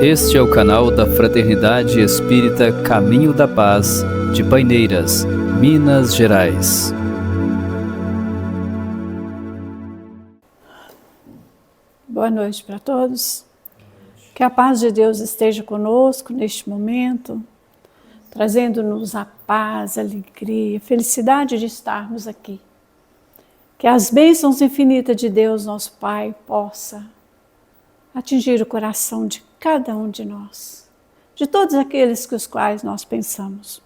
Este é o canal da Fraternidade Espírita Caminho da Paz, de Paineiras, Minas Gerais. Boa noite para todos. Que a paz de Deus esteja conosco neste momento, trazendo-nos a paz, a alegria, a felicidade de estarmos aqui. Que as bênçãos infinitas de Deus, nosso Pai, possa atingir o coração de cada um de nós, de todos aqueles com os quais nós pensamos.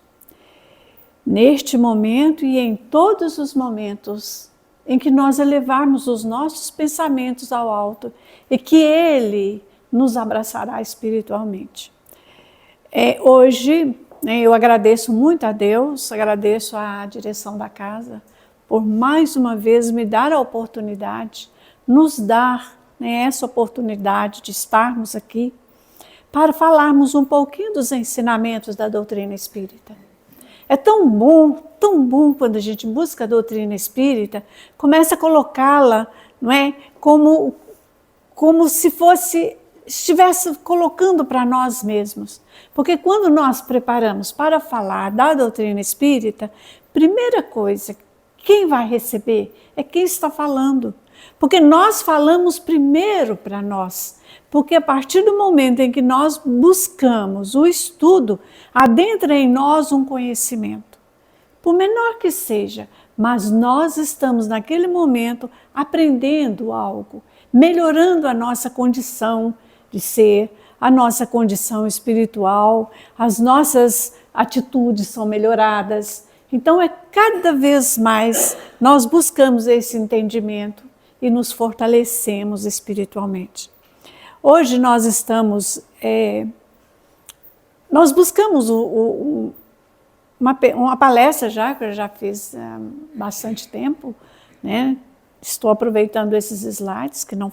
Neste momento e em todos os momentos em que nós elevarmos os nossos pensamentos ao alto e que Ele nos abraçará espiritualmente. Hoje eu agradeço muito a Deus, agradeço à direção da casa por mais uma vez me dar a oportunidade, nos dar essa oportunidade de estarmos aqui para falarmos um pouquinho dos ensinamentos da doutrina espírita. É tão bom quando a gente busca a doutrina espírita, começa a colocá-la, não é, como se estivesse colocando para nós mesmos. Porque quando nós preparamos para falar da doutrina espírita, primeira coisa, quem vai receber é quem está falando. Porque nós falamos primeiro para nós. Porque a partir do momento em que nós buscamos o estudo, adentra em nós um conhecimento. Por menor que seja, mas nós estamos naquele momento aprendendo algo, melhorando a nossa condição de ser, a nossa condição espiritual, as nossas atitudes são melhoradas. Então cada vez mais nós buscamos esse entendimento e nos fortalecemos espiritualmente. Hoje nós buscamos uma palestra que eu já fiz há bastante tempo, né? Estou aproveitando esses slides, que não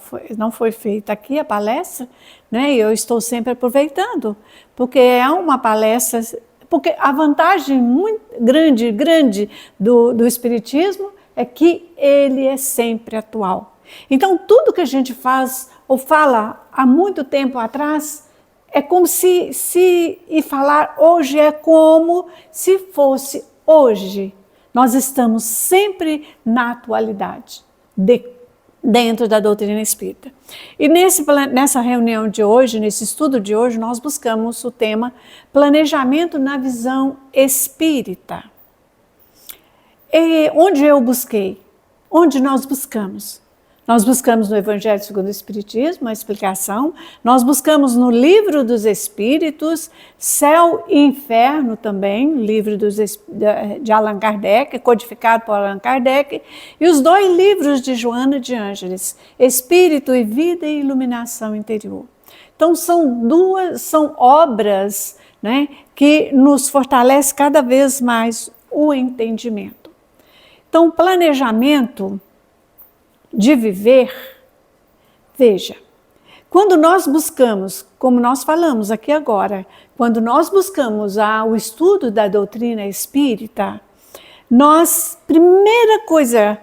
foi feita aqui a palestra, né? E eu estou sempre aproveitando, porque é uma palestra, porque a vantagem muito grande do Espiritismo é que ele é sempre atual. Então tudo que a gente faz ou fala há muito tempo atrás, é como e falar hoje é como se fosse hoje. Nós estamos sempre na atualidade, dentro da doutrina espírita. E nessa reunião de hoje, nesse estudo de hoje, nós buscamos o tema planejamento na visão espírita. E onde eu busquei? Onde nós buscamos? Nós buscamos no Evangelho segundo o Espiritismo a explicação, nós buscamos no Livro dos Espíritos, Céu e Inferno também, livro de Allan Kardec, codificado por Allan Kardec, e os 2 livros de Joana de Ângeles, Espírito e Vida e Iluminação Interior. Então são obras, né, que nos fortalecem cada vez mais o entendimento. Então, planejamento de viver, veja, quando nós buscamos, como nós falamos aqui agora, quando nós buscamos o estudo da doutrina espírita, primeira coisa,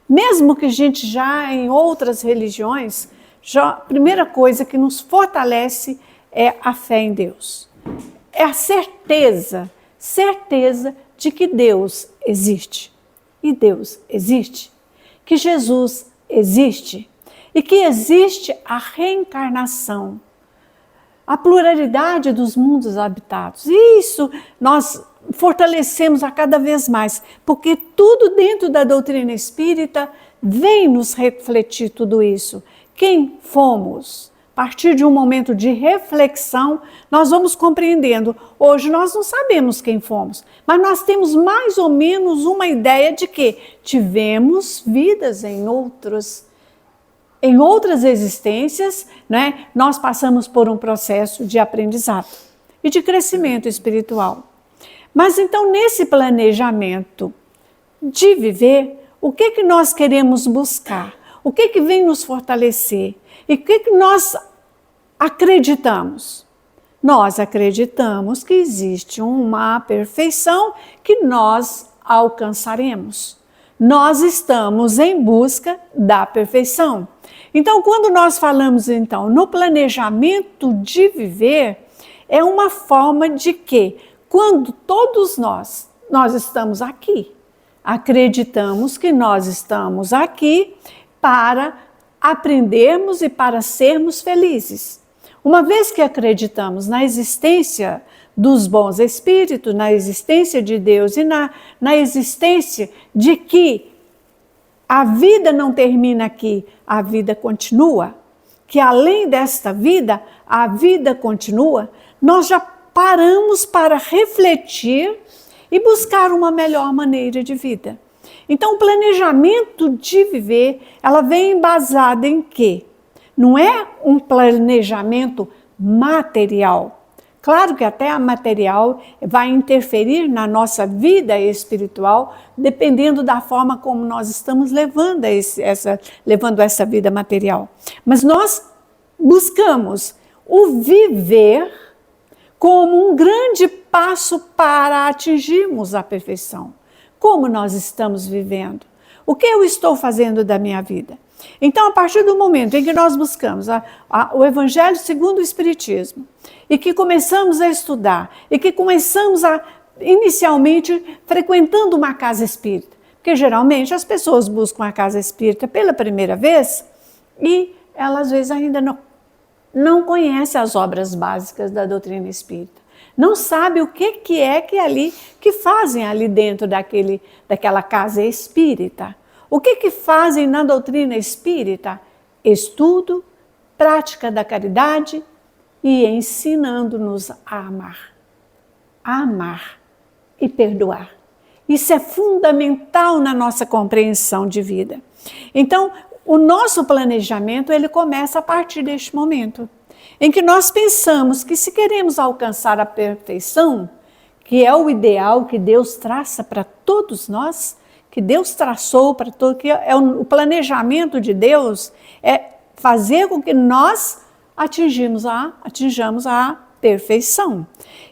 mesmo que a gente já em outras religiões, a primeira coisa que nos fortalece é a fé em Deus. É a certeza de que Deus existe. E Deus existe. Que Jesus existe e que existe a reencarnação, a pluralidade dos mundos habitados. E isso nós fortalecemos a cada vez mais, porque tudo dentro da doutrina espírita vem nos refletir tudo isso. Quem fomos? A partir de um momento de reflexão, nós vamos compreendendo. Hoje nós não sabemos quem fomos, mas nós temos mais ou menos uma ideia de que tivemos vidas em outras existências, né? Nós passamos por um processo de aprendizado e de crescimento espiritual. Mas então, nesse planejamento de viver, o que nós queremos buscar? O que vem nos fortalecer? E o que nós acreditamos? Nós acreditamos que existe uma perfeição que nós alcançaremos. Nós estamos em busca da perfeição. Então, quando nós falamos então no planejamento de viver, é uma forma de que, quando todos nós estamos aqui, acreditamos que nós estamos aqui para aprendermos e para sermos felizes. Uma vez que acreditamos na existência dos bons espíritos, na existência de Deus e na existência de que a vida não termina aqui, a vida continua, que além desta vida, a vida continua, nós já paramos para refletir e buscar uma melhor maneira de vida. Então, o planejamento de viver, ela vem embasada em quê? Não é um planejamento material. Claro que até a material vai interferir na nossa vida espiritual, dependendo da forma como nós estamos levando essa vida material. Mas nós buscamos o viver como um grande passo para atingirmos a perfeição. Como nós estamos vivendo? O que eu estou fazendo da minha vida? Então, a partir do momento em que nós buscamos o Evangelho segundo o Espiritismo, e que começamos a estudar, e que começamos inicialmente frequentando uma casa espírita, porque geralmente as pessoas buscam a casa espírita pela primeira vez, e elas às vezes ainda não conhecem as obras básicas da doutrina espírita. Não sabe o que é que fazem ali dentro daquela casa espírita. O que fazem na doutrina espírita? Estudo, prática da caridade e ensinando-nos a amar. A amar e perdoar. Isso é fundamental na nossa compreensão de vida. Então, o nosso planejamento, ele começa a partir deste momento, em que nós pensamos que se queremos alcançar a perfeição, que é o ideal que Deus traça para todos nós, que Deus traçou para todos, que é o planejamento de Deus, é fazer com que nós atinjamos a perfeição.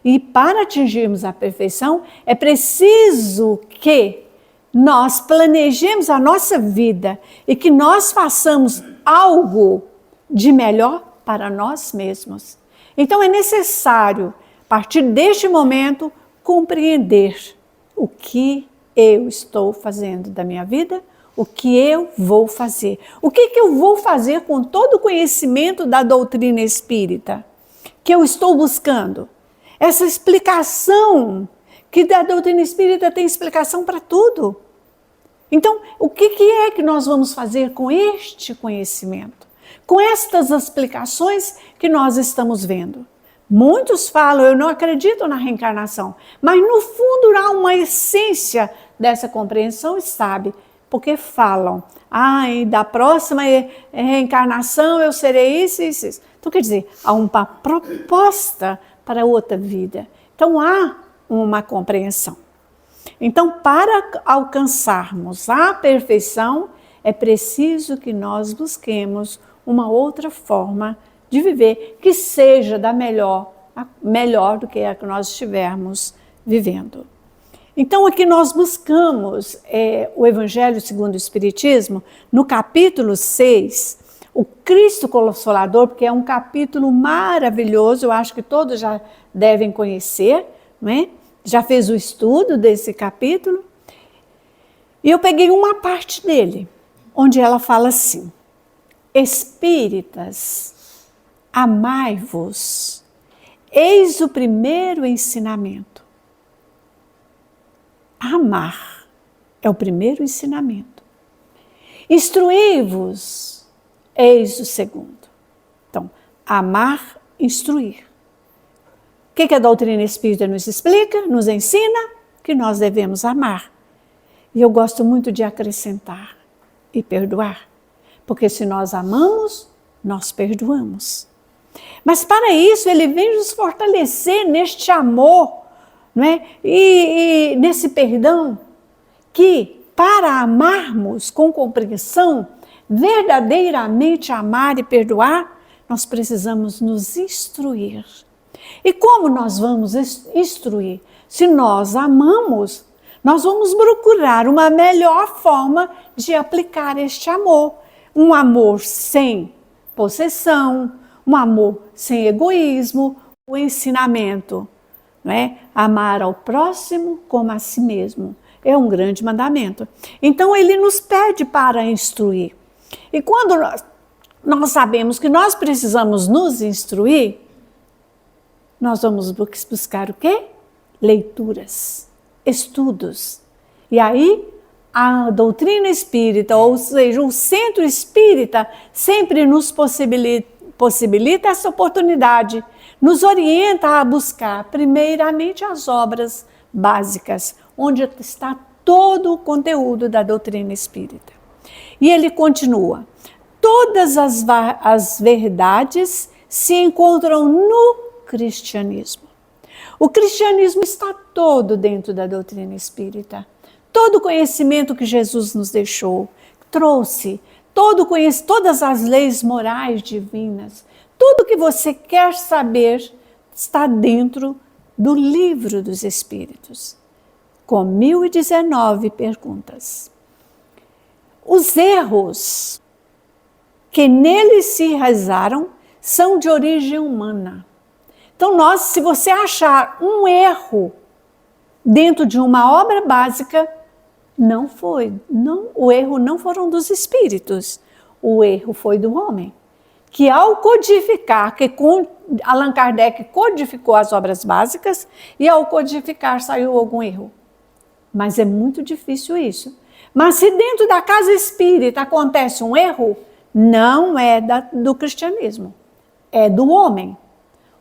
E para atingirmos a perfeição, é preciso que nós planejemos a nossa vida e que nós façamos algo de melhor para nós mesmos. Então é necessário, a partir deste momento, compreender o que eu estou fazendo da minha vida, o que eu vou fazer. O que eu vou fazer com todo o conhecimento da doutrina espírita que eu estou buscando? Essa explicação, que da doutrina espírita tem explicação para tudo. Então, o que é que nós vamos fazer com este conhecimento? Com estas explicações que nós estamos vendo? Muitos falam, eu não acredito na reencarnação, mas no fundo há uma essência dessa compreensão e sabe, porque falam, da próxima reencarnação eu serei isso, isso, isso. Então quer dizer, há uma proposta para outra vida. Então há uma compreensão. Então, para alcançarmos a perfeição, é preciso que nós busquemos uma outra forma de viver que seja melhor do que a que nós estivermos vivendo. Então, aqui nós buscamos o Evangelho segundo o Espiritismo, no capítulo 6, o Cristo Consolador, porque é um capítulo maravilhoso, eu acho que todos já devem conhecer, não é? Já fez o estudo desse capítulo, e eu peguei uma parte dele, onde ela fala assim: Espíritas, amai-vos, eis o primeiro ensinamento. Amar é o primeiro ensinamento. Instruí-vos, eis o segundo. Então, amar, instruir. O que a doutrina espírita nos explica, nos ensina? Que nós devemos amar. E eu gosto muito de acrescentar e perdoar. Porque se nós amamos, nós perdoamos. Mas para isso ele vem nos fortalecer neste amor, não é? E nesse perdão, que para amarmos com compreensão, verdadeiramente amar e perdoar, nós precisamos nos instruir. E como nós vamos instruir? Se nós amamos, nós vamos procurar uma melhor forma de aplicar este amor. um amor sem possessão, um amor sem egoísmo, o ensinamento, não é? Amar ao próximo como a si mesmo. É um grande mandamento. Então ele nos pede para instruir. E quando nós sabemos que nós precisamos nos instruir, nós vamos buscar o quê? Leituras, estudos. E aí a doutrina espírita, ou seja, o centro espírita, sempre nos possibilita essa oportunidade, nos orienta a buscar primeiramente as obras básicas, onde está todo o conteúdo da doutrina espírita. E ele continua: todas as verdades se encontram no cristianismo. O cristianismo está todo dentro da doutrina espírita. Todo o conhecimento que Jesus nos deixou, trouxe, todas as leis morais divinas, tudo que você quer saber está dentro do livro dos Espíritos, com 1019 perguntas. Os erros que nele se realizaram são de origem humana. Então, se você achar um erro dentro de uma obra básica, o erro não foram dos espíritos, o erro foi do homem, que ao codificar, Allan Kardec codificou as obras básicas, e ao codificar saiu algum erro. Mas é muito difícil isso. Mas se dentro da casa espírita acontece um erro, não é do cristianismo, é do homem.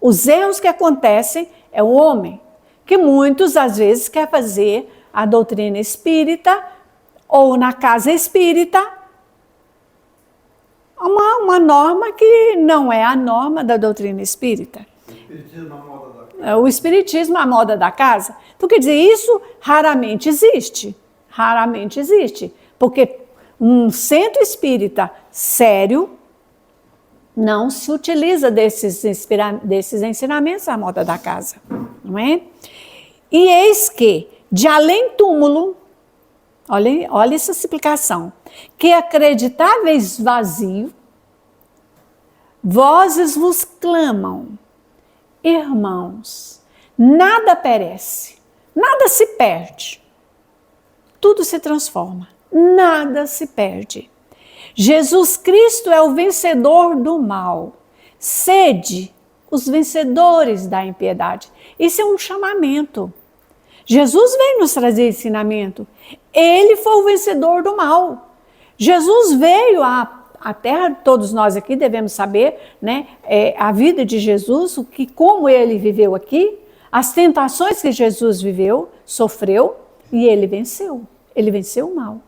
Os erros que acontecem é o homem, que muitos às vezes quer fazer a doutrina espírita ou na casa espírita uma norma que não é a norma da doutrina espírita. O espiritismo é a moda da casa. Então, quer dizer, isso raramente existe. Raramente existe. Porque um centro espírita sério não se utiliza desses ensinamentos à moda da casa. Não é? E eis que, de além túmulo, olha essa explicação, que acreditáveis vazio, vozes vos clamam, irmãos, nada perece, nada se perde, tudo se transforma, nada se perde. Jesus Cristo é o vencedor do mal, sede os vencedores da impiedade. Isso é um chamamento. Jesus veio nos trazer ensinamento. Ele foi o vencedor do mal. Jesus veio à Terra, todos nós aqui devemos saber, né, a vida de Jesus, como ele viveu aqui, as tentações que Jesus viveu, sofreu, e ele venceu. Ele venceu o mal.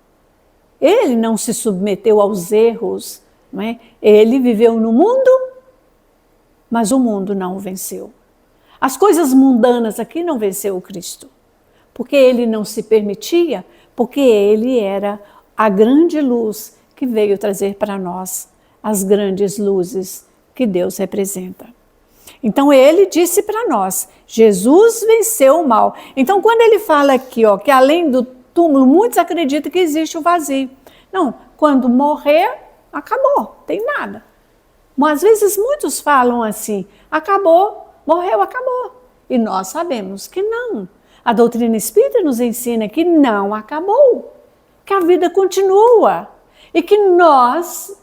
Ele não se submeteu aos erros, não é? Ele viveu no mundo, mas o mundo não o venceu. As coisas mundanas aqui não venceu o Cristo. Porque ele não se permitia, porque ele era a grande luz que veio trazer para nós as grandes luzes que Deus representa. Então ele disse para nós, Jesus venceu o mal. Então quando ele fala aqui, que além do túmulo, muitos acreditam que existe o vazio. Não, quando morrer, acabou, tem nada. Mas às vezes muitos falam assim, acabou, morreu, acabou. E nós sabemos que não. A doutrina espírita nos ensina que não acabou, que a vida continua e que nós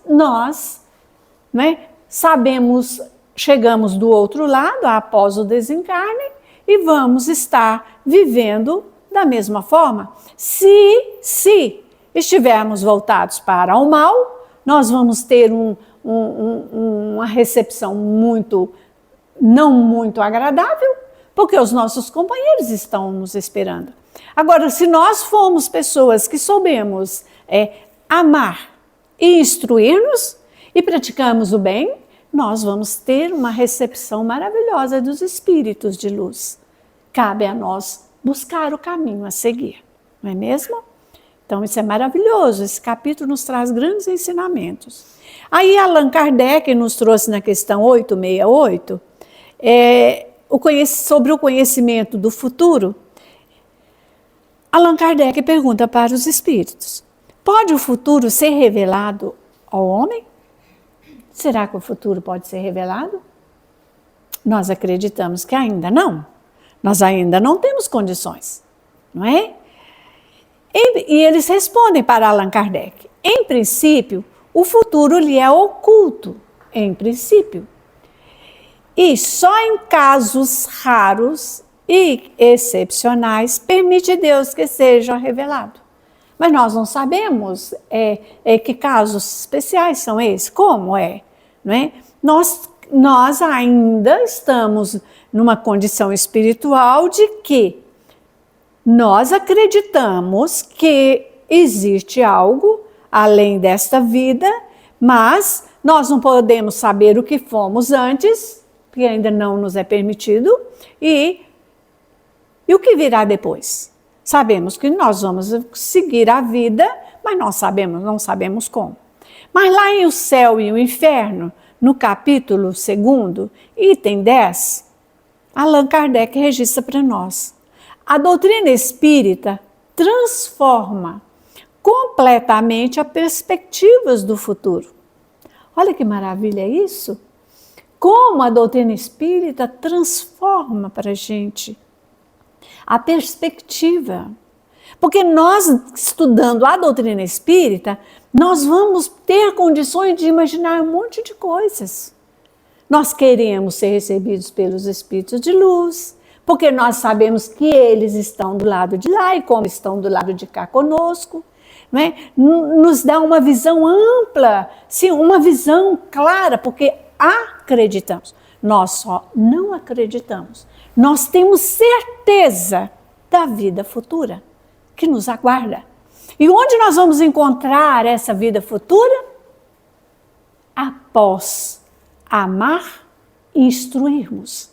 né, sabemos, chegamos do outro lado após o desencarne e vamos estar vivendo da mesma forma. Se estivermos voltados para o mal, nós vamos ter uma recepção não muito agradável, porque os nossos companheiros estão nos esperando. Agora, se nós formos pessoas que soubemos amar e instruir-nos e praticamos o bem, nós vamos ter uma recepção maravilhosa dos espíritos de luz. Cabe a nós buscar o caminho a seguir, não é mesmo? Então, isso é maravilhoso. Esse capítulo nos traz grandes ensinamentos. Aí, Allan Kardec nos trouxe na questão 868, sobre o conhecimento do futuro. Allan Kardec pergunta para os espíritos: pode o futuro ser revelado ao homem? Será que o futuro pode ser revelado? Nós acreditamos que ainda não. Nós ainda não temos condições, não é? E eles respondem para Allan Kardec. Em princípio, o futuro lhe é oculto, em princípio. E só em casos raros e excepcionais permite Deus que seja revelado. Mas nós não sabemos que casos especiais são esses, como é, não é? Nós ainda estamos numa condição espiritual de que nós acreditamos que existe algo além desta vida, mas nós não podemos saber o que fomos antes, porque ainda não nos é permitido, e o que virá depois. Sabemos que nós vamos seguir a vida, mas não sabemos como. Mas lá em O Céu e o Inferno, no capítulo 2, item 10, Allan Kardec registra para nós. A doutrina espírita transforma completamente as perspectivas do futuro. Olha que maravilha isso! Como a doutrina espírita transforma para a gente a perspectiva. Porque nós, estudando a doutrina espírita, nós vamos ter condições de imaginar um monte de coisas. Nós queremos ser recebidos pelos espíritos de luz, porque nós sabemos que eles estão do lado de lá e como estão do lado de cá conosco, não é? Nos dá uma visão ampla, sim, uma visão clara, porque acreditamos. Nós só não acreditamos. Nós temos certeza da vida futura que nos aguarda. E onde nós vamos encontrar essa vida futura? Após amar e instruirmos.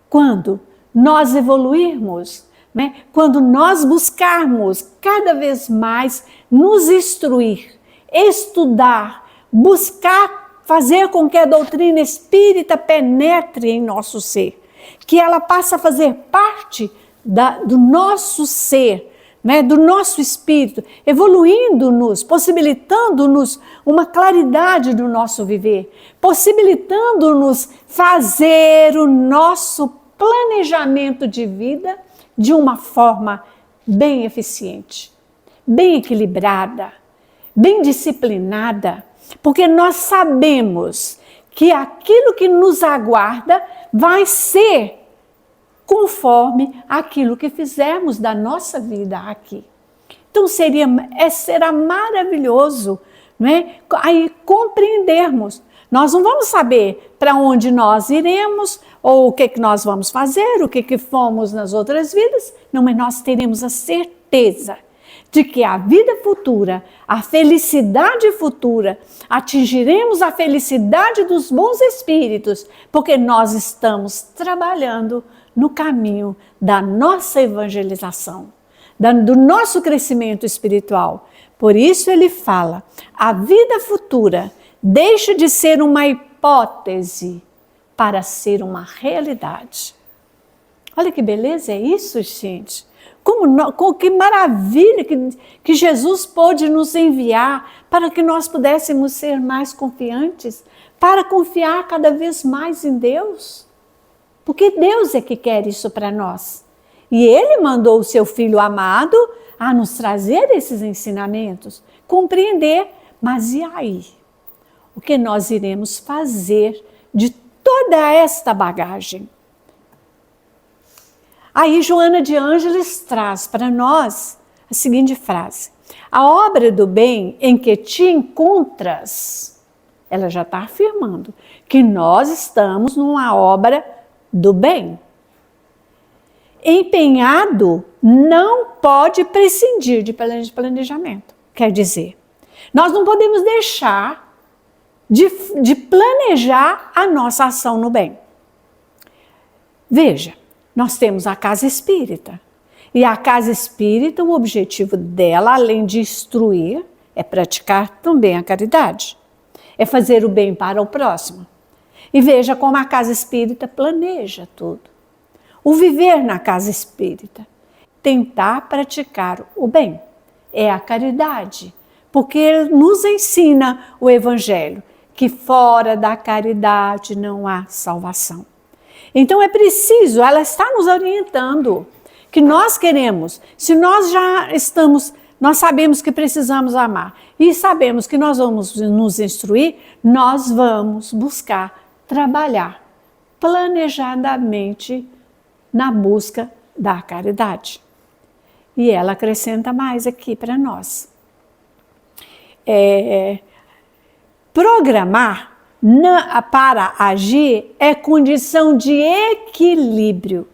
Quando nós evoluirmos, né? Quando nós buscarmos cada vez mais nos instruir, estudar, buscar fazer com que a doutrina espírita penetre em nosso ser, que ela passe a fazer parte do nosso ser, né, do nosso espírito, evoluindo-nos, possibilitando-nos uma claridade do nosso viver, possibilitando-nos fazer o nosso planejamento de vida de uma forma bem eficiente, bem equilibrada, bem disciplinada, porque nós sabemos que aquilo que nos aguarda vai ser conforme aquilo que fizermos da nossa vida aqui. Então será maravilhoso, não é? Aí compreendermos. Nós não vamos saber para onde nós iremos, ou o que nós vamos fazer, o que fomos nas outras vidas, não, mas nós teremos a certeza de que a vida futura, a felicidade futura, atingiremos a felicidade dos bons espíritos, porque nós estamos trabalhando no caminho da nossa evangelização, do nosso crescimento espiritual. Por isso ele fala, a vida futura deixa de ser uma hipótese para ser uma realidade. Olha que beleza é isso, gente. Que maravilha que Jesus pôde nos enviar para que nós pudéssemos ser mais confiantes, para confiar cada vez mais em Deus. Porque Deus é que quer isso para nós. E Ele mandou o seu Filho amado a nos trazer esses ensinamentos, compreender. Mas e aí? O que nós iremos fazer de toda esta bagagem? Aí Joana de Ângeles traz para nós a seguinte frase: a obra do bem em que te encontras, ela já está afirmando que nós estamos numa obra do bem. Empenhado não pode prescindir de planejamento. Quer dizer, nós não podemos deixar de planejar a nossa ação no bem. Veja, nós temos a casa espírita. E a casa espírita, o objetivo dela, além de instruir, é praticar também a caridade. É fazer o bem para o próximo. E veja como a casa espírita planeja tudo. O viver na casa espírita, tentar praticar o bem, é a caridade. porque ele nos ensina o Evangelho, que fora da caridade não há salvação. Então é preciso, ela está nos orientando, que nós queremos, se nós já estamos, nós sabemos que precisamos amar e sabemos que nós vamos nos instruir, nós vamos buscar trabalhar planejadamente na busca da caridade. E ela acrescenta mais aqui para nós. Programar para agir é condição de equilíbrio.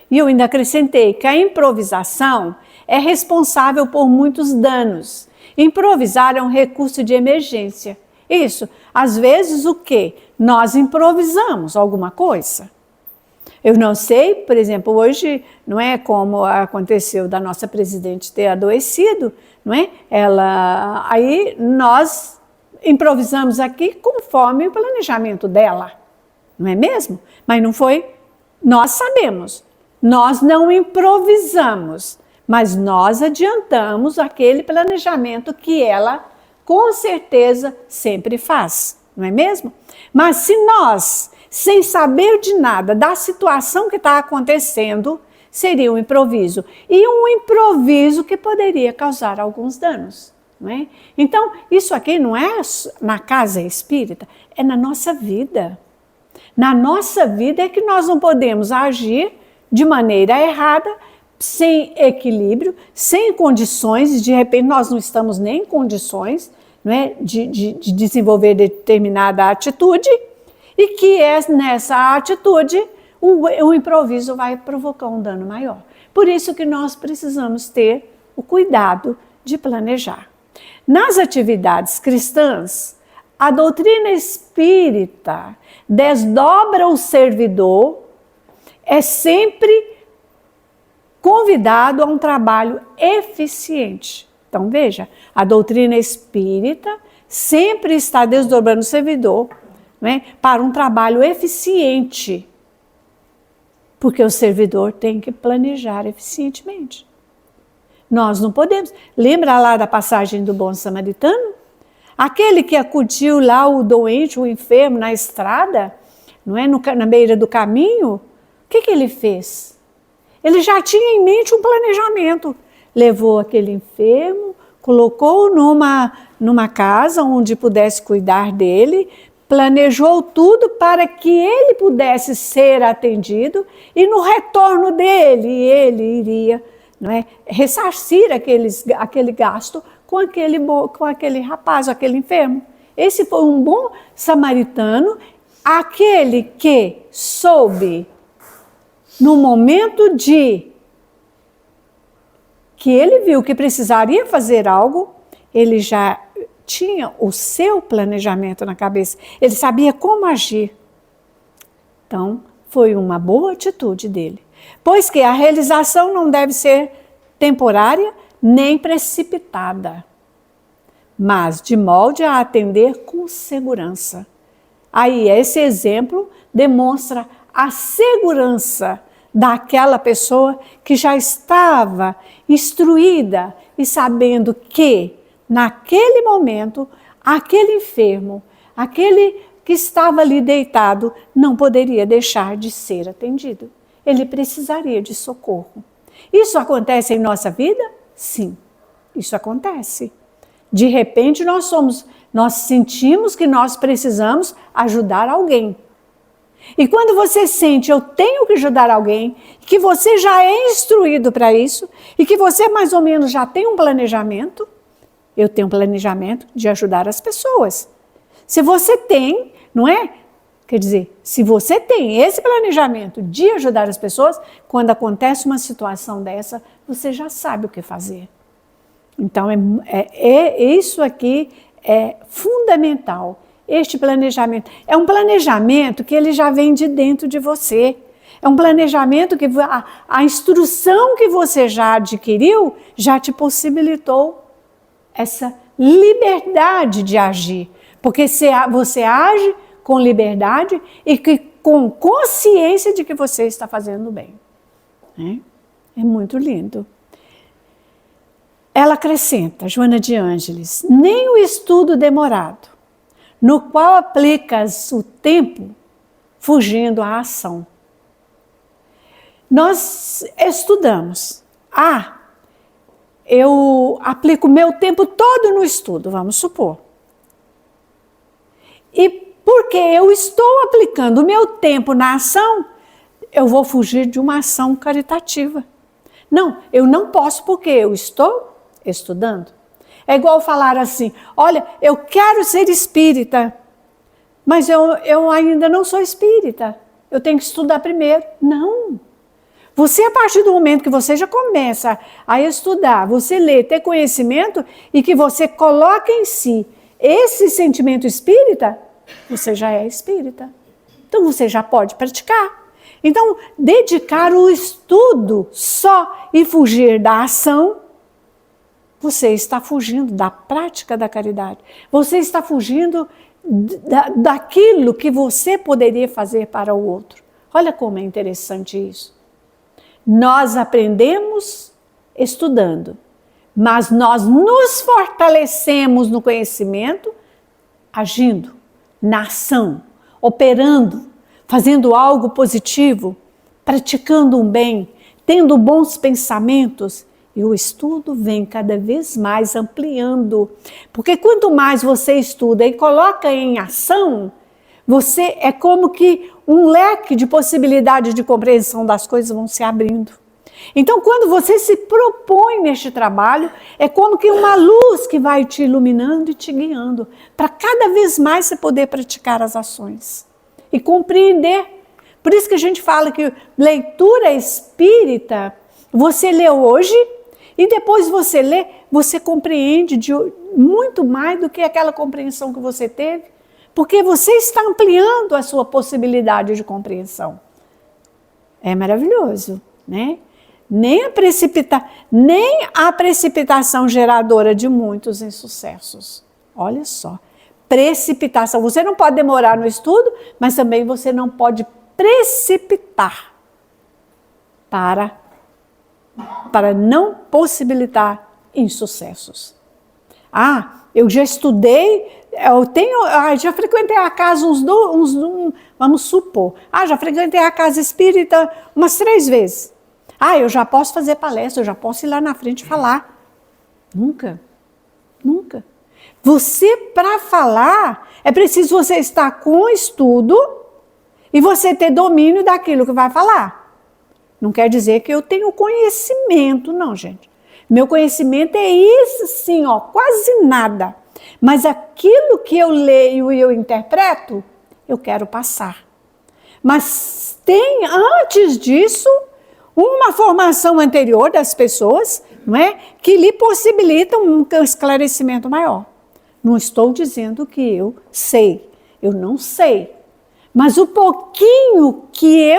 E eu ainda acrescentei que a improvisação é responsável por muitos danos. Improvisar é um recurso de emergência. Isso, às vezes o quê? Nós improvisamos alguma coisa. Eu não sei, por exemplo, hoje, não é como aconteceu da nossa presidente ter adoecido, não é? Aí nós improvisamos aqui conforme o planejamento dela, não é mesmo? Mas não foi, nós sabemos, nós não improvisamos, mas nós adiantamos aquele planejamento que ela, com certeza, sempre faz, não é mesmo? Mas se nós, sem saber de nada da situação que está acontecendo, seria um improviso. E um improviso que poderia causar alguns danos. Não é? Então, isso aqui não é na casa espírita, é na nossa vida. Na nossa vida é que nós não podemos agir de maneira errada, sem equilíbrio, sem condições, de repente nós não estamos nem em condições, não é, de desenvolver determinada atitude, e que nessa atitude o improviso vai provocar um dano maior. Por isso que nós precisamos ter o cuidado de planejar. Nas atividades cristãs, a doutrina espírita desdobra o servidor, é sempre convidado a um trabalho eficiente. Então veja, a doutrina espírita sempre está desdobrando o servidor, né, para um trabalho eficiente, porque o servidor tem que planejar eficientemente. Nós não podemos. Lembra lá da passagem do bom samaritano? Aquele que acudiu lá o doente, o enfermo na estrada, não é, na beira do caminho, o que ele fez? Ele já tinha em mente um planejamento. Levou aquele enfermo, colocou numa casa onde pudesse cuidar dele, planejou tudo para que ele pudesse ser atendido e no retorno dele, ele iria, não é, ressarcir aquele gasto com aquele rapaz, aquele enfermo. Esse foi um bom samaritano, aquele que soube, no momento que ele viu que precisaria fazer algo, ele já tinha o seu planejamento na cabeça, ele sabia como agir. Então, foi uma boa atitude dele. Pois que a realização não deve ser temporária nem precipitada, mas de molde a atender com segurança. Aí, esse exemplo demonstra a segurança daquela pessoa que já estava instruída e sabendo que, naquele momento, aquele enfermo, aquele que estava ali deitado, não poderia deixar de ser atendido. Ele precisaria de socorro. Isso acontece em nossa vida? Sim, isso acontece. De repente nós sentimos que nós precisamos ajudar alguém. E quando você sente, eu tenho que ajudar alguém, que você já é instruído para isso, e que você mais ou menos já tem um planejamento, eu tenho um planejamento de ajudar as pessoas. Se você tem, não é? Quer dizer, se você tem esse planejamento de ajudar as pessoas, quando acontece uma situação dessa, você já sabe o que fazer. Então, isso aqui é fundamental. Este planejamento é um planejamento que ele já vem de dentro de você. É um planejamento que a instrução que você já adquiriu já te possibilitou essa liberdade de agir. Porque você age com liberdade e com consciência de que você está fazendo bem. É muito lindo. ela acrescenta, Joana de Ângeles, nem o estudo demorado, no qual aplicas o tempo fugindo à ação. Nós estudamos. Eu aplico meu tempo todo no estudo, vamos supor. E porque eu estou aplicando o meu tempo na ação, eu vou fugir de uma ação caritativa. Não, eu não posso porque eu estou estudando. É igual falar assim, olha, eu quero ser espírita, mas eu ainda não sou espírita. Eu tenho que estudar primeiro. Não. Você, a partir do momento que você já começa a estudar, você lê, ter conhecimento e que você coloca em si esse sentimento espírita, você já é espírita. Então você já pode praticar. Então, dedicar o estudo só e fugir da ação, você está fugindo da prática da caridade. Você está fugindo daquilo que você poderia fazer para o outro. Olha como é interessante isso. Nós aprendemos estudando, mas nós nos fortalecemos no conhecimento agindo, na ação, operando, fazendo algo positivo, praticando um bem, tendo bons pensamentos, e o estudo vem cada vez mais ampliando. Porque quanto mais você estuda e coloca em ação, você é como que um leque de possibilidades de compreensão das coisas vão se abrindo. Então, quando você se propõe neste trabalho, é como que uma luz que vai te iluminando e te guiando, para cada vez mais você poder praticar as ações e compreender. Por isso que a gente fala que leitura espírita, você lê hoje e depois você lê, você compreende muito mais do que aquela compreensão que você teve, porque você está ampliando a sua possibilidade de compreensão. É maravilhoso, né? Nem a precipitação geradora de muitos insucessos. Olha só, precipitação. Você não pode demorar no estudo, mas também você não pode precipitar para não possibilitar insucessos. Eu já estudei, já frequentei a casa vamos supor, já frequentei a casa espírita umas 3 vezes. Eu já posso fazer palestra, eu já posso ir lá na frente falar. Nunca. Você, para falar, é preciso você estar com estudo e você ter domínio daquilo que vai falar. Não quer dizer que eu tenho conhecimento, não, gente. Meu conhecimento é isso, sim, quase nada. Mas aquilo que eu leio e eu interpreto, eu quero passar. Mas tem, antes disso, uma formação anterior das pessoas, não é, que lhe possibilita um esclarecimento maior. Não estou dizendo que eu sei, eu não sei. Mas o pouquinho que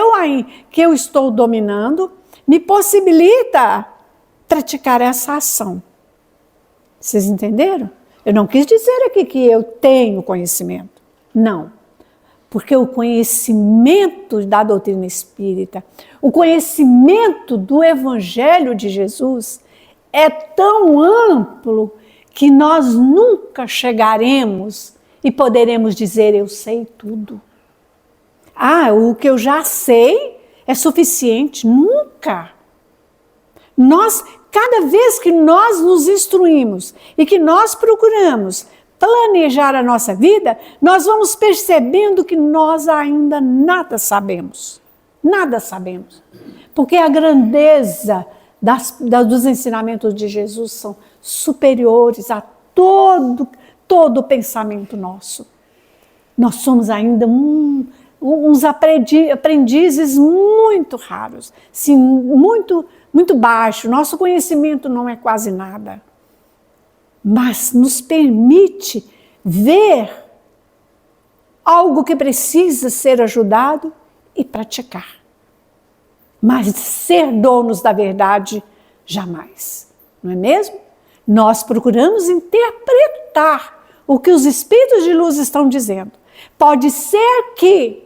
eu estou dominando me possibilita praticar essa ação. Vocês entenderam? Eu não quis dizer aqui que eu tenho conhecimento. Não. Porque o conhecimento da doutrina espírita, o conhecimento do Evangelho de Jesus é tão amplo que nós nunca chegaremos e poderemos dizer eu sei tudo. O que eu já sei é suficiente. Nunca. Cada vez que nós nos instruímos e que nós procuramos planejar a nossa vida, nós vamos percebendo que nós ainda nada sabemos. Nada sabemos. Porque a grandeza dos ensinamentos de Jesus são superiores a todo o pensamento nosso. Nós somos ainda uns aprendizes muito raros, sim, muito baixo. Nosso conhecimento não é quase nada. Mas nos permite ver algo que precisa ser ajudado e praticar. Mas ser donos da verdade, jamais. Não é mesmo? Nós procuramos interpretar o que os espíritos de luz estão dizendo. Pode ser que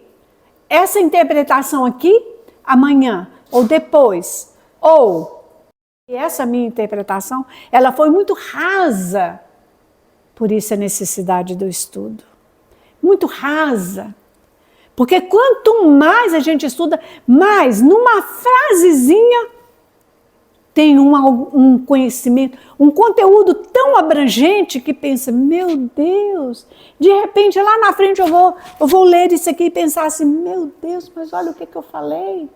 essa interpretação aqui, amanhã, ou depois, ou E essa minha interpretação, ela foi muito rasa. Por isso a necessidade do estudo. Muito rasa. Porque quanto mais a gente estuda, mais numa frasezinha tem um conhecimento, um conteúdo tão abrangente que pensa, meu Deus, de repente lá na frente eu vou ler isso aqui e pensar assim, meu Deus, mas olha o que eu falei.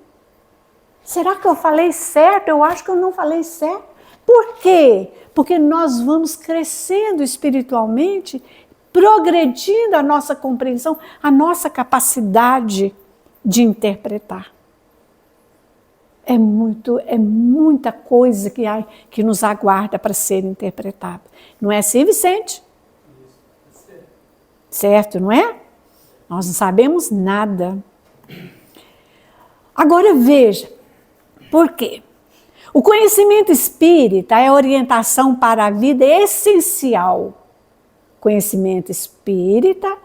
Será que eu falei certo? Eu acho que eu não falei certo. Por quê? Porque nós vamos crescendo espiritualmente, progredindo a nossa compreensão, a nossa capacidade de interpretar. É muita coisa que nos aguarda para ser interpretada. Não é assim, Vicente? Certo, não é? Nós não sabemos nada. Agora veja, por quê? O conhecimento espírita é orientação para a vida essencial. Conhecimento espírita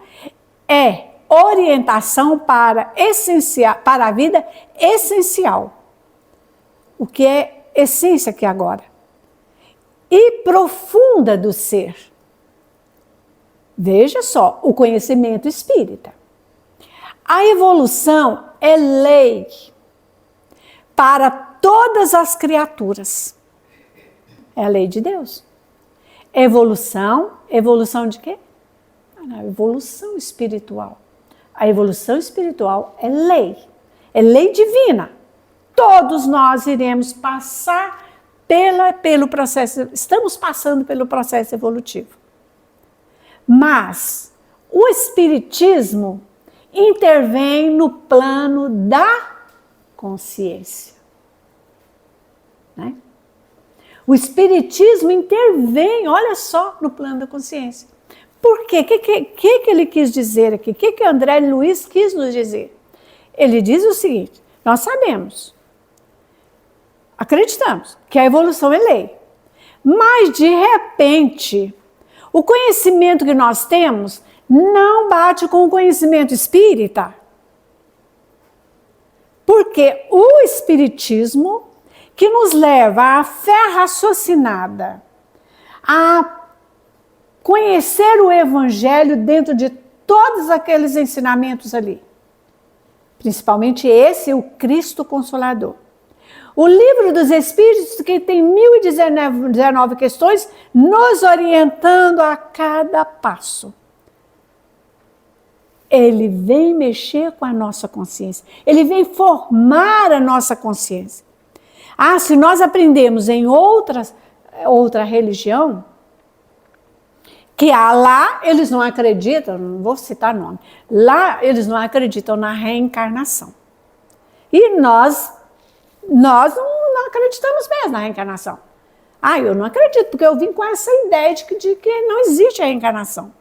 é orientação para a vida essencial. O que é essência aqui agora? E profunda do ser. Veja só, o conhecimento espírita. A evolução é lei para todas as criaturas. É a lei de Deus. Evolução de quê? A evolução espiritual. A evolução espiritual é lei divina. Todos nós iremos passar pelo processo, estamos passando pelo processo evolutivo. Mas o Espiritismo intervém no plano da consciência. Né? O Espiritismo intervém, olha só, no plano da consciência. Por quê? O que ele quis dizer aqui? O que André Luiz quis nos dizer? Ele diz o seguinte, nós sabemos, acreditamos que a evolução é lei, mas de repente, o conhecimento que nós temos não bate com o conhecimento espírita. Porque o Espiritismo, que nos leva à fé raciocinada, a conhecer o Evangelho dentro de todos aqueles ensinamentos ali, principalmente esse, o Cristo Consolador. O Livro dos Espíritos, que tem 1019 questões, nos orientando a cada passo. Ele vem mexer com a nossa consciência. Ele vem formar a nossa consciência. Ah, se nós aprendemos em outra religião, que lá eles não acreditam, não vou citar nome, lá eles não acreditam na reencarnação. E nós não acreditamos mesmo na reencarnação. Ah, eu não acredito, porque eu vim com essa ideia de que não existe a reencarnação.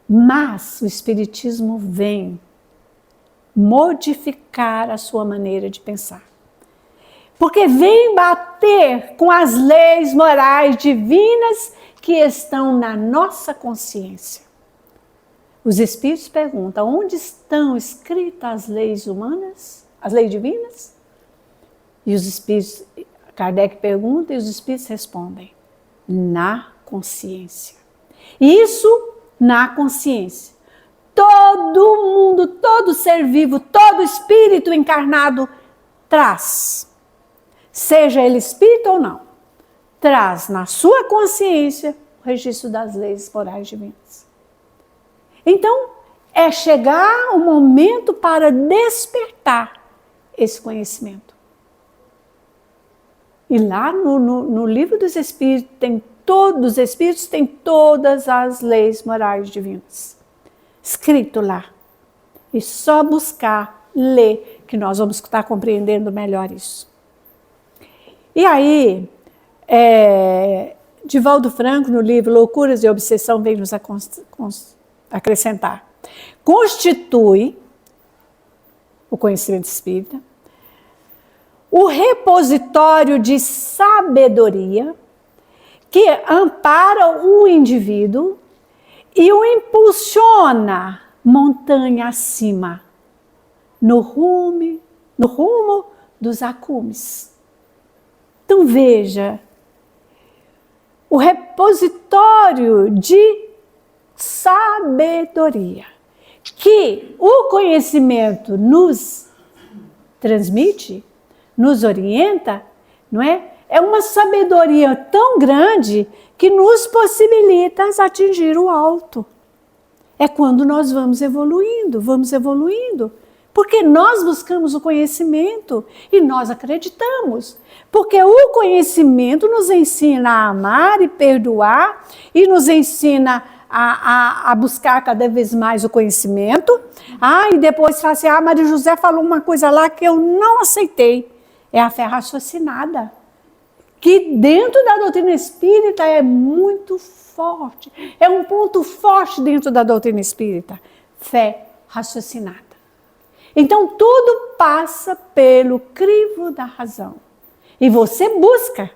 Mas o Espiritismo vem modificar a sua maneira de pensar. Porque vem bater com as leis morais divinas que estão na nossa consciência. Os Espíritos perguntam, onde estão escritas as leis humanas, as leis divinas? E os Espíritos, Kardec pergunta e os Espíritos respondem, na consciência. Isso na consciência. Todo mundo, todo ser vivo, todo espírito encarnado traz, seja ele espírito ou não, traz na sua consciência o registro das leis morais divinas. Então, é chegar o momento para despertar esse conhecimento. E lá no Livro dos Espíritos, os Espíritos têm todas as leis morais divinas. Escrito lá. E só buscar, ler, que nós vamos estar compreendendo melhor isso. E aí, Divaldo Franco, no livro Loucuras e Obsessão, vem nos acrescentar. Constitui o conhecimento espírita o repositório de sabedoria que ampara o indivíduo e o impulsiona montanha acima, no rumo dos acumes. Então veja, o repositório de sabedoria que o conhecimento nos transmite, nos orienta, não é? É uma sabedoria tão grande que nos possibilita atingir o alto. É quando nós vamos evoluindo, porque nós buscamos o conhecimento e nós acreditamos. Porque o conhecimento nos ensina a amar e perdoar e nos ensina a buscar cada vez mais o conhecimento. E depois fala assim, Maria José falou uma coisa lá que eu não aceitei. É a fé raciocinada, que dentro da doutrina espírita é muito forte. É um ponto forte dentro da doutrina espírita. Fé raciocinada. Então tudo passa pelo crivo da razão. E você busca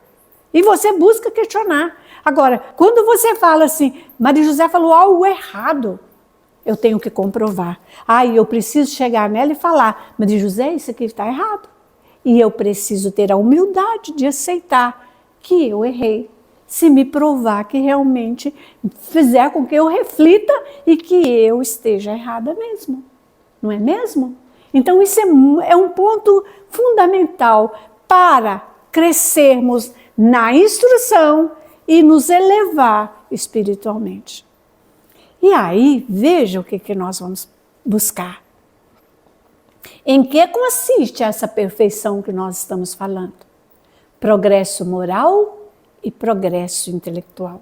questionar. Agora, quando você fala assim, Maria José falou algo errado, eu tenho que comprovar. Eu preciso chegar nela e falar, Maria José, isso aqui está errado. E eu preciso ter a humildade de aceitar que eu errei. Se me provar que realmente fizer com que eu reflita e que eu esteja errada mesmo. Não é mesmo? Então isso é um ponto fundamental para crescermos na instrução e nos elevar espiritualmente. E aí, veja o que nós vamos buscar. Em que consiste essa perfeição que nós estamos falando? Progresso moral e progresso intelectual.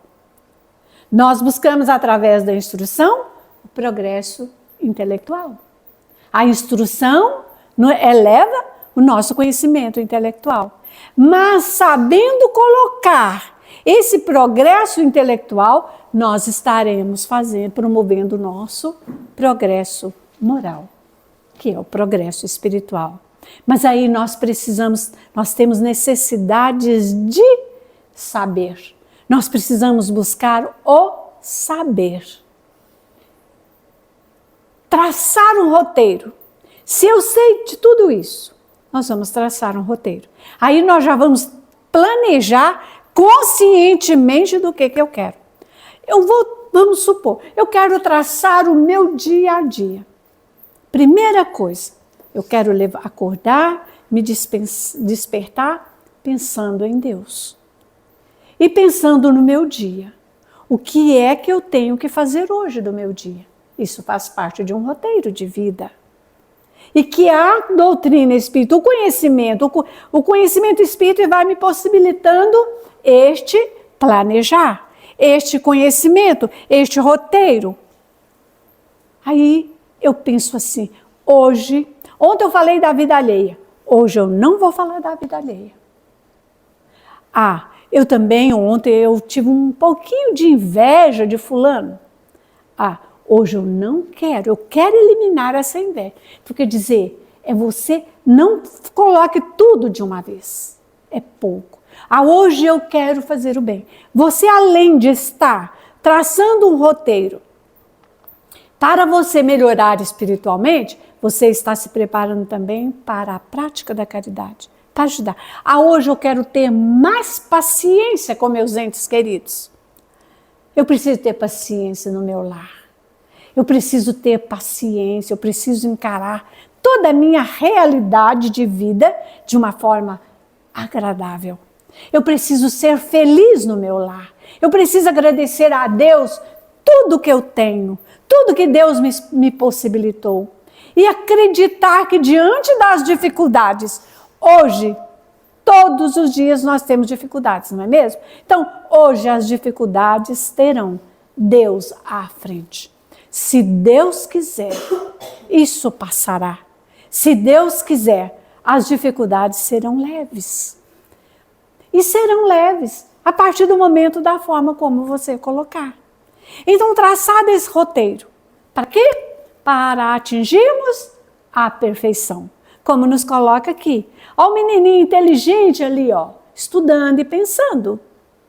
Nós buscamos, através da instrução, o progresso intelectual. A instrução eleva o nosso conhecimento intelectual. Mas, sabendo colocar esse progresso intelectual, nós estaremos promovendo o nosso progresso moral, que é o progresso espiritual. Mas aí nós temos necessidades de saber. Nós precisamos buscar o saber. Traçar um roteiro. Se eu sei de tudo isso, nós vamos traçar um roteiro. Aí nós já vamos planejar conscientemente do que eu quero. Vamos supor, eu quero traçar o meu dia a dia. Primeira coisa, eu quero acordar, me despertar pensando em Deus. E pensando no meu dia. O que é que eu tenho que fazer hoje do meu dia? Isso faz parte de um roteiro de vida. E que a doutrina espírita, o conhecimento espírita vai me possibilitando este planejar, este conhecimento, este roteiro. Aí eu penso assim, ontem eu falei da vida alheia, hoje eu não vou falar da vida alheia. Ontem eu tive um pouquinho de inveja de fulano. Hoje eu não quero, eu quero eliminar essa inveja. Então, quer dizer, você não coloque tudo de uma vez, é pouco. Hoje eu quero fazer o bem. Você, além de estar traçando um roteiro para você melhorar espiritualmente, você está se preparando também para a prática da caridade, para ajudar. Hoje eu quero ter mais paciência com meus entes queridos. Eu preciso ter paciência no meu lar. Eu preciso ter paciência, eu preciso encarar toda a minha realidade de vida de uma forma agradável. Eu preciso ser feliz no meu lar. Eu preciso agradecer a Deus tudo que eu tenho, tudo que Deus me possibilitou. E acreditar que diante das dificuldades, hoje, todos os dias nós temos dificuldades, não é mesmo? Então, hoje as dificuldades terão Deus à frente. Se Deus quiser, isso passará. Se Deus quiser, as dificuldades serão leves. E serão leves a partir do momento da forma como você colocar. Então, traçado esse roteiro. Para quê? Para atingirmos a perfeição. Como nos coloca aqui. Olha o menininho inteligente ali, estudando e pensando.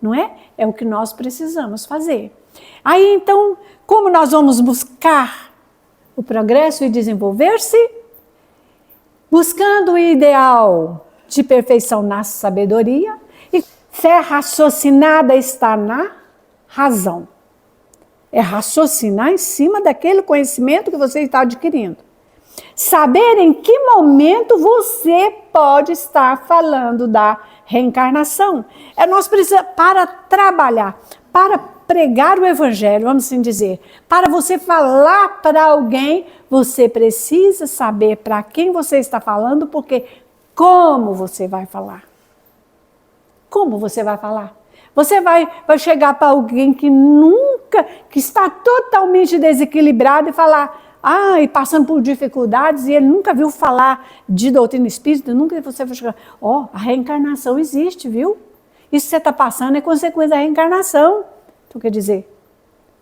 Não é? É o que nós precisamos fazer. Aí, então, como nós vamos buscar o progresso e desenvolver-se? Buscando o ideal de perfeição na sabedoria, Fé raciocinada está na razão. É raciocinar em cima daquele conhecimento que você está adquirindo. Saber em que momento você pode estar falando da reencarnação. Nós precisamos, para trabalhar, para pregar o evangelho, vamos assim dizer, para você falar para alguém, você precisa saber para quem você está falando, porque como você vai falar? Como você vai falar? Você vai chegar para alguém que está totalmente desequilibrado e falar, e passando por dificuldades, e ele nunca viu falar de doutrina espírita, nunca você vai chegar, a reencarnação existe, viu? Isso que você está passando é consequência da reencarnação. Então, quer dizer,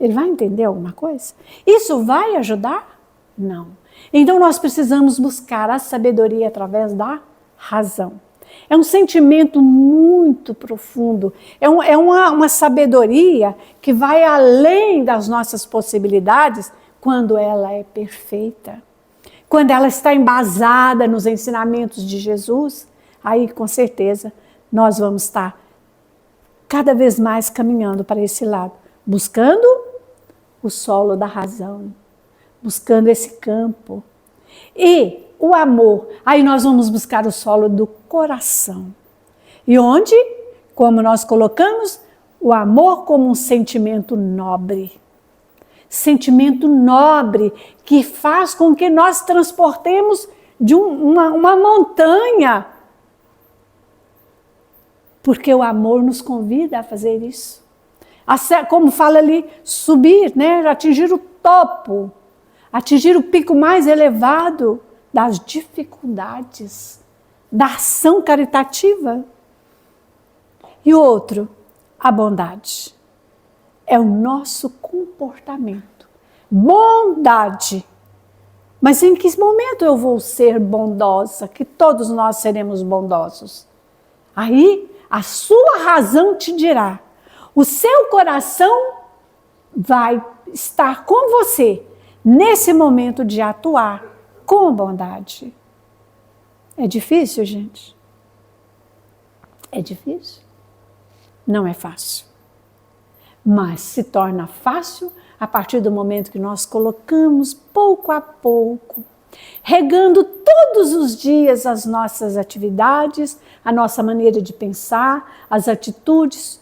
ele vai entender alguma coisa? Isso vai ajudar? Não. Então, nós precisamos buscar a sabedoria através da razão. É um sentimento muito profundo, é uma sabedoria que vai além das nossas possibilidades quando ela é perfeita. Quando ela está embasada nos ensinamentos de Jesus, aí com certeza nós vamos estar cada vez mais caminhando para esse lado, buscando o solo da razão, buscando esse campo. E o amor, aí nós vamos buscar o solo do coração. E onde? Como nós colocamos, o amor como um sentimento nobre. Sentimento nobre que faz com que nós transportemos de uma montanha. Porque o amor nos convida a fazer isso. Como fala ali, subir, né? Atingir o topo, atingir o pico mais elevado das dificuldades, da ação caritativa. E o outro, a bondade. É o nosso comportamento. Bondade. Mas em que momento eu vou ser bondosa? Que todos nós seremos bondosos. Aí a sua razão te dirá. O seu coração vai estar com você nesse momento de atuar com bondade. É difícil, gente? É difícil? Não é fácil. Mas se torna fácil a partir do momento que nós colocamos pouco a pouco, regando todos os dias as nossas atividades, a nossa maneira de pensar, as atitudes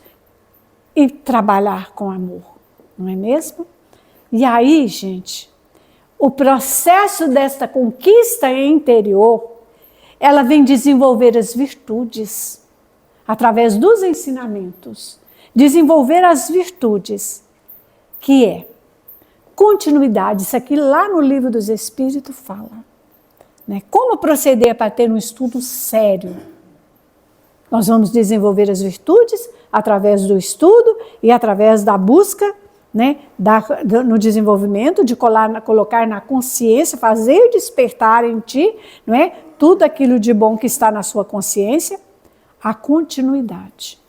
e trabalhar com amor, não é mesmo? E aí, gente, o processo desta conquista interior, ela vem desenvolver as virtudes através dos ensinamentos, desenvolver as virtudes, que é continuidade. Isso aqui lá no Livro dos Espíritos fala, né? Como proceder para ter um estudo sério. Nós vamos desenvolver as virtudes através do estudo e através da busca, né, no desenvolvimento, de colocar na consciência, fazer despertar em ti, não é, tudo aquilo de bom que está na sua consciência, a continuidade.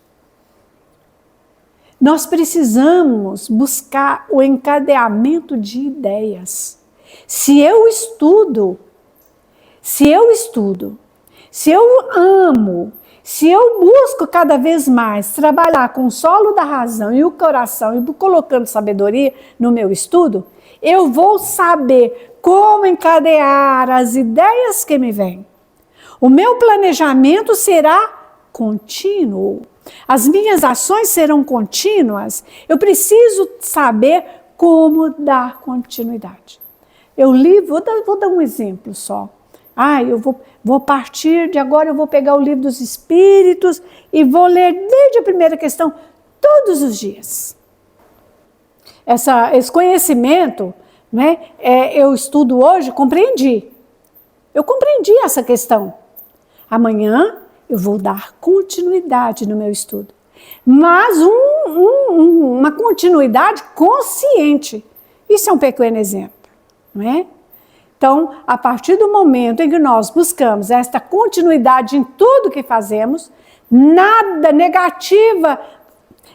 Nós precisamos buscar o encadeamento de ideias. Se eu estudo, se eu amo, se eu busco cada vez mais trabalhar com o solo da razão e o coração e colocando sabedoria no meu estudo, eu vou saber como encadear as ideias que me vêm. O meu planejamento será contínuo. As minhas ações serão contínuas. Eu preciso saber como dar continuidade. Eu li, vou dar um exemplo só. Eu vou partir de agora, eu vou pegar o Livro dos Espíritos e vou ler desde a primeira questão todos os dias. Esse conhecimento, né, eu estudo hoje, compreendi. Eu compreendi essa questão. Amanhã eu vou dar continuidade no meu estudo. Mas uma continuidade consciente. Isso é um pequeno exemplo, não é? Então, a partir do momento em que nós buscamos esta continuidade em tudo que fazemos, nada negativa,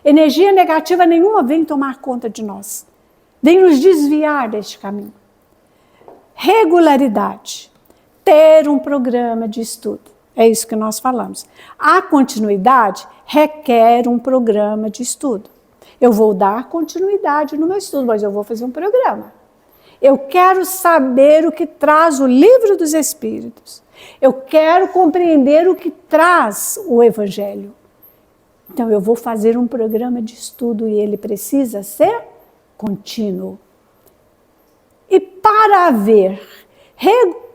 energia negativa nenhuma vem tomar conta de nós. Vem nos desviar deste caminho. Regularidade. Ter um programa de estudo. É isso que nós falamos. A continuidade requer um programa de estudo. Eu vou dar continuidade no meu estudo, mas eu vou fazer um programa. Eu quero saber o que traz o Livro dos Espíritos. Eu quero compreender o que traz o Evangelho. Então eu vou fazer um programa de estudo e ele precisa ser contínuo. E para haver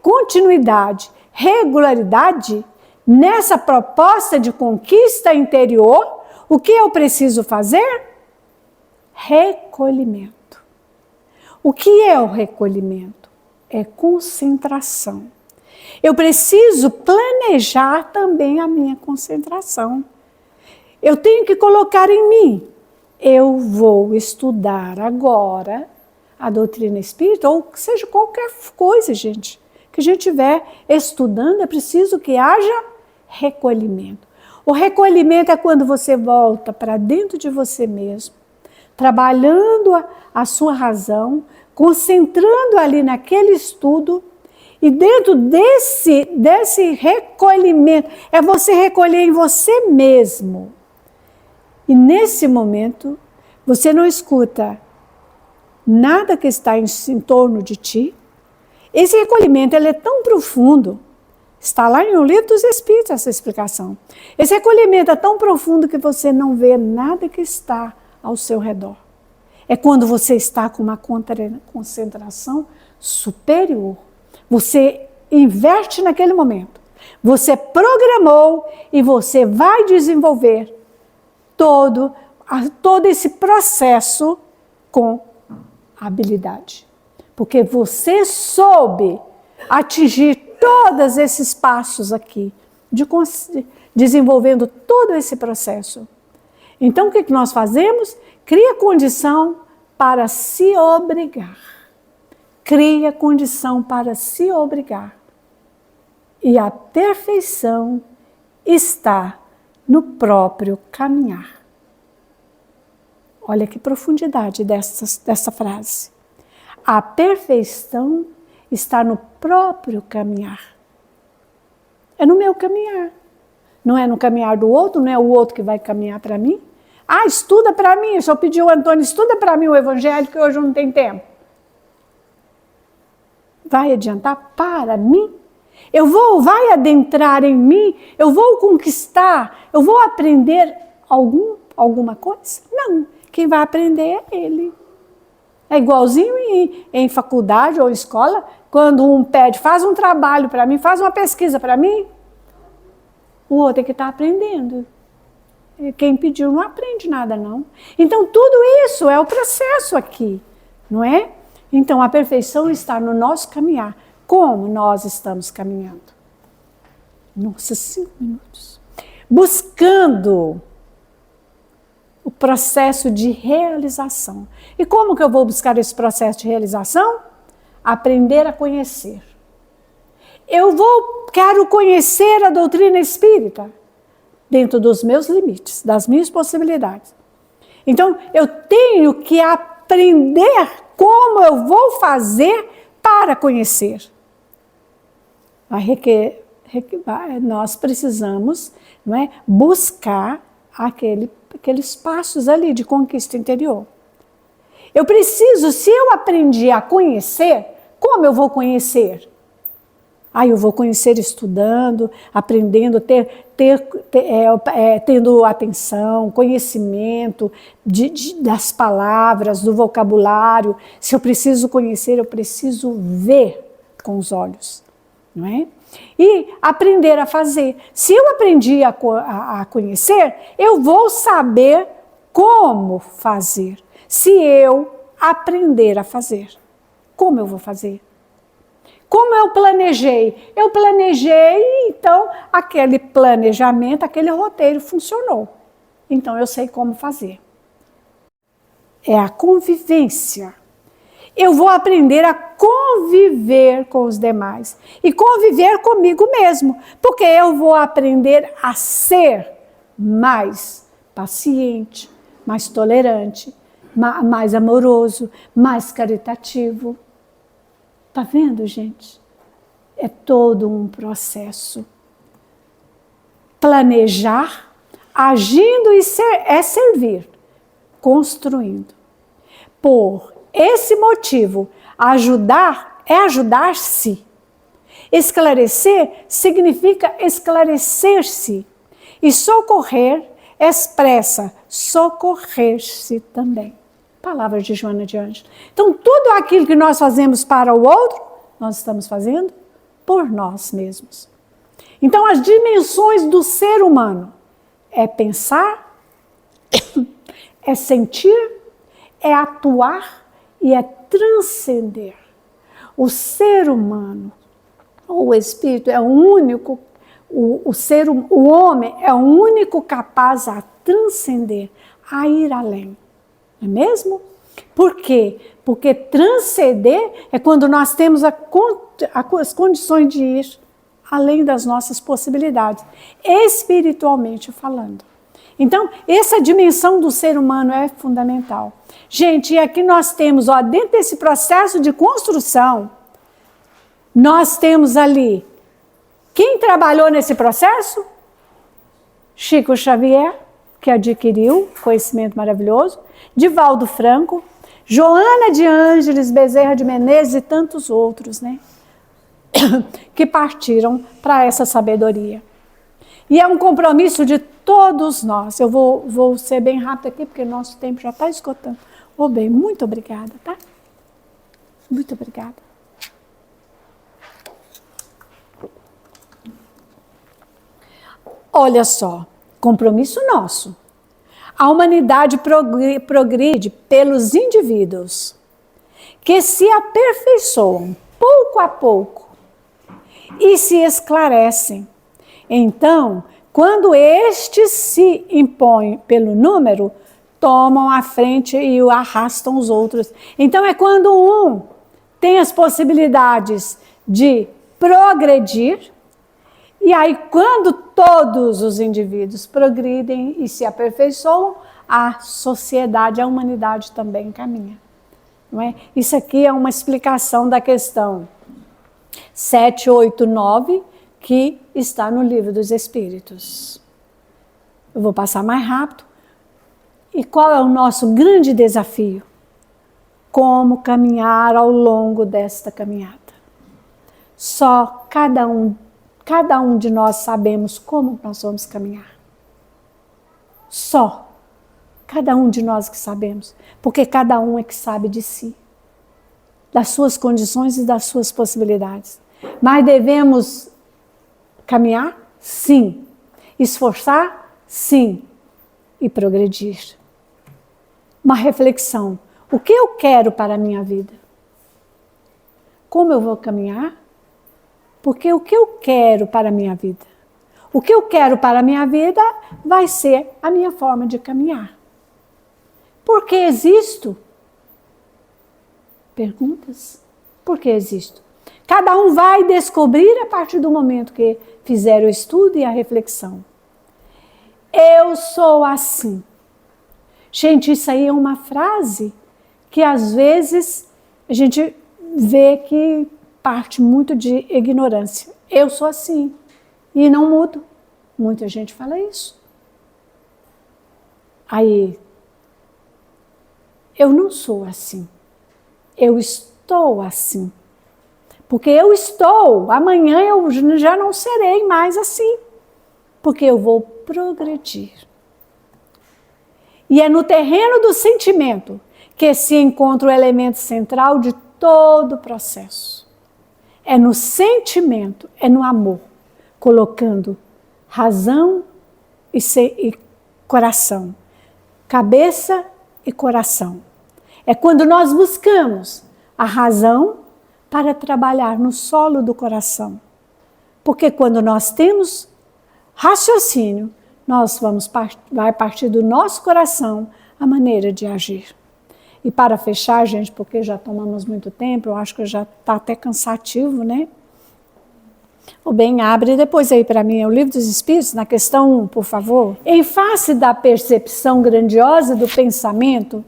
continuidade, regularidade, nessa proposta de conquista interior, o que eu preciso fazer? Recolhimento. O que é o recolhimento? É concentração. Eu preciso planejar também a minha concentração. Eu tenho que colocar em mim. Eu vou estudar agora a doutrina espírita, ou seja, qualquer coisa, gente, que a gente estiver estudando, é preciso que haja recolhimento. O recolhimento é quando você volta para dentro de você mesmo, trabalhando a sua razão, concentrando ali naquele estudo, e dentro desse recolhimento, é você recolher em você mesmo. E nesse momento, você não escuta nada que está em torno de ti. Esse recolhimento ele é tão profundo, está lá no Livro dos Espíritos essa explicação. Esse recolhimento é tão profundo que você não vê nada que está ao seu redor. É quando você está com uma concentração superior. Você inverte naquele momento. Você programou e você vai desenvolver todo esse processo com habilidade. Porque você soube atingir todos esses passos aqui, desenvolvendo todo esse processo. Então, o que nós fazemos? Cria condição para se obrigar. Cria condição para se obrigar. E a perfeição está no próprio caminhar. Olha que profundidade dessa frase. A perfeição está no próprio caminhar. É no meu caminhar. Não é no caminhar do outro, não é o outro que vai caminhar para mim. Ah, estuda para mim. Se eu pedir ao Antônio, estuda para mim o Evangelho, que hoje não tem tempo. Vai adiantar para mim? Vai adentrar em mim? Eu vou conquistar? Eu vou aprender alguma coisa? Não. Quem vai aprender é ele. É igualzinho em faculdade ou escola, quando um pede, faz um trabalho para mim, faz uma pesquisa para mim, o outro é que está aprendendo. Quem pediu não aprende nada, não. Então, tudo isso é o processo aqui, não é? Então, a perfeição está no nosso caminhar. Como nós estamos caminhando? Nossa, 5 minutos. Buscando o processo de realização. E como que eu vou buscar esse processo de realização? Aprender a conhecer. Quero conhecer a doutrina espírita dentro dos meus limites, das minhas possibilidades. Então, eu tenho que aprender como eu vou fazer para conhecer. Nós precisamos, não é, buscar aqueles passos ali de conquista interior. Eu preciso, se eu aprendi a conhecer, como eu vou conhecer? Eu vou conhecer estudando, aprendendo, tendo atenção, conhecimento das palavras, do vocabulário. Se eu preciso conhecer, eu preciso ver com os olhos, não é? E aprender a fazer. Se eu aprendi a conhecer, eu vou saber como fazer. Se eu aprender a fazer, como eu vou fazer? Como eu planejei? Eu planejei, então aquele planejamento, aquele roteiro funcionou. Então eu sei como fazer. É a convivência. Eu vou aprender a conviver com os demais e conviver comigo mesmo, porque eu vou aprender a ser mais paciente, mais tolerante, mais amoroso, mais caritativo. Está vendo, gente? É todo um processo. planejar, agindo e servir, construindo. Por esse motivo, ajudar é ajudar-se. Esclarecer significa esclarecer-se. E socorrer expressa socorrer-se também. Palavras de Joana de Ângeles. Então, tudo aquilo que nós fazemos para o outro, nós estamos fazendo por nós mesmos. Então, as dimensões do ser humano é pensar, é sentir, é atuar e é transcender. O ser humano, o espírito, é o único, o homem é o único capaz a transcender, a ir além. Não é mesmo? Por quê? Porque transcender é quando nós temos as condições de ir além das nossas possibilidades, espiritualmente falando. Então, essa dimensão do ser humano é fundamental. Gente, e aqui nós temos, dentro desse processo de construção, nós temos ali, quem trabalhou nesse processo? Chico Xavier, que adquiriu conhecimento maravilhoso, Divaldo Franco, Joana de Ângeles, Bezerra de Menezes e tantos outros, né? Que partiram para essa sabedoria. E é um compromisso de todos nós. Eu vou ser bem rápido aqui, porque nosso tempo já está esgotando. Bem, muito obrigada, tá? Muito obrigada. Olha só, compromisso nosso. A humanidade progride pelos indivíduos que se aperfeiçoam pouco a pouco e se esclarecem. Então, quando estes se impõem pelo número, tomam a frente e o arrastam os outros. Então, é quando um tem as possibilidades de progredir, e aí quando todos os indivíduos progridem e se aperfeiçoam, a sociedade, a humanidade também caminha. Não é? Isso aqui é uma explicação da questão 789, que está no Livro dos Espíritos. Eu vou passar mais rápido. E qual é o nosso grande desafio? Como caminhar ao longo desta caminhada. Só cada um de nós sabemos como nós vamos caminhar. Só cada um de nós que sabemos. Porque cada um é que sabe de si, das suas condições e das suas possibilidades. Mas devemos caminhar? Sim. Esforçar? Sim. E progredir. Uma reflexão. O que eu quero para a minha vida? Como eu vou caminhar? Porque o que eu quero para a minha vida? O que eu quero para a minha vida vai ser a minha forma de caminhar. Por que existo? Perguntas? Por que existo? Cada um vai descobrir a partir do momento que fizer o estudo e a reflexão. Eu sou assim. Gente, isso aí é uma frase que às vezes a gente vê que parte muito de ignorância. Eu sou assim e não mudo. Muita gente fala isso. Aí, eu não sou assim. Eu estou assim. Porque eu estou, amanhã eu já não serei mais assim. Porque eu vou progredir. E é no terreno do sentimento que se encontra o elemento central de todo o processo. É no sentimento, é no amor, colocando razão e coração, cabeça e coração. É quando nós buscamos a razão para trabalhar no solo do coração. Porque quando nós temos raciocínio, vai partir do nosso coração a maneira de agir. E para fechar, gente, porque já tomamos muito tempo, eu acho que já está até cansativo, né? Bem, abre depois aí para mim o Livro dos Espíritos, na questão 1, por favor. Em face da percepção grandiosa do pensamento,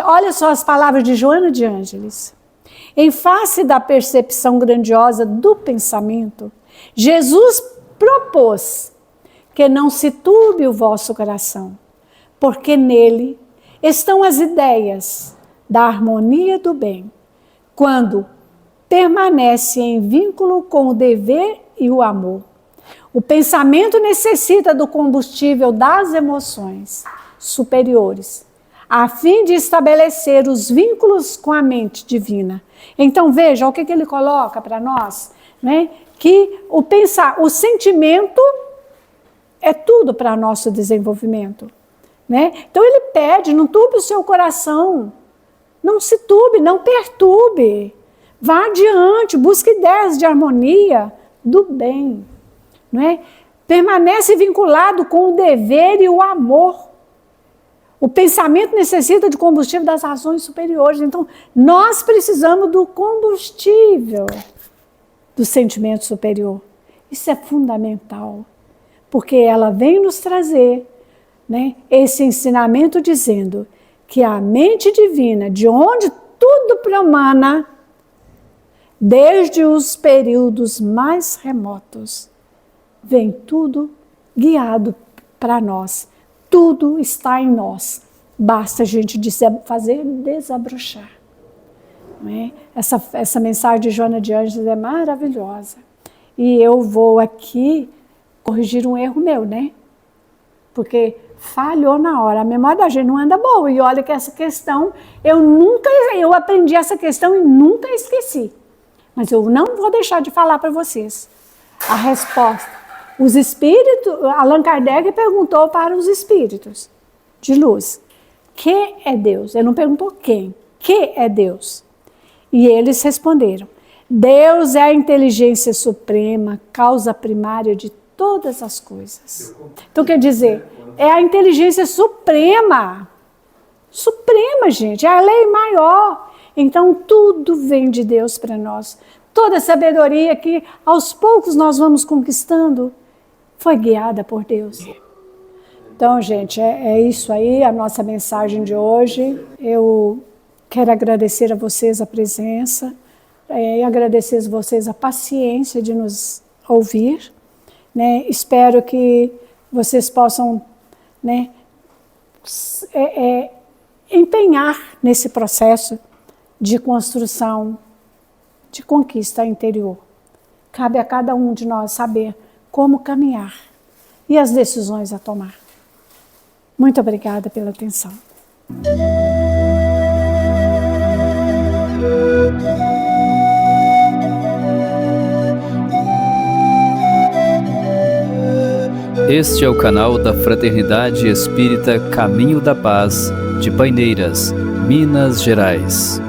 olha só as palavras de Joana de Ângeles. Em face da percepção grandiosa do pensamento, Jesus propôs que não se turbe o vosso coração, porque nele estão as ideias da harmonia do bem, quando permanece em vínculo com o dever e o amor. O pensamento necessita do combustível das emoções superiores, a fim de estabelecer os vínculos com a mente divina. Então veja o que ele coloca para nós, né? Que o sentimento é tudo para nosso desenvolvimento, né? Então ele pede, não turbe o seu coração, não se turbe, não perturbe, vá adiante, busque ideias de harmonia do bem, não é? Permanece vinculado com o dever e o amor. O pensamento necessita de combustível das razões superiores. Então, nós precisamos do combustível do sentimento superior. Isso é fundamental, porque ela vem nos trazer, né, esse ensinamento dizendo que a mente divina, de onde tudo promana, desde os períodos mais remotos, vem tudo guiado para nós. Tudo está em nós. Basta a gente fazer desabrochar. Não é? Essa mensagem de Joana de Ângeles é maravilhosa. E eu vou aqui corrigir um erro meu, né? Porque falhou na hora. A memória da gente não anda boa. E olha que essa questão, eu aprendi essa questão e nunca esqueci. Mas eu não vou deixar de falar para vocês a resposta. Os espíritos, Allan Kardec perguntou para os espíritos de luz, que é Deus? Ele não perguntou quem, que é Deus? E eles responderam, Deus é a inteligência suprema, causa primária de todas as coisas. Então quer dizer, é a inteligência suprema, gente, é a lei maior. Então tudo vem de Deus para nós. Toda a sabedoria que aos poucos nós vamos conquistando, foi guiada por Deus. Então, gente, é isso aí, a nossa mensagem de hoje. Eu quero agradecer a vocês a presença e agradecer a vocês a paciência de nos ouvir, né? Espero que vocês possam, né, empenhar nesse processo de construção, de conquista interior. Cabe a cada um de nós saber como caminhar e as decisões a tomar. Muito obrigada pela atenção. Este é o canal da Fraternidade Espírita Caminho da Paz, de Paineiras, Minas Gerais.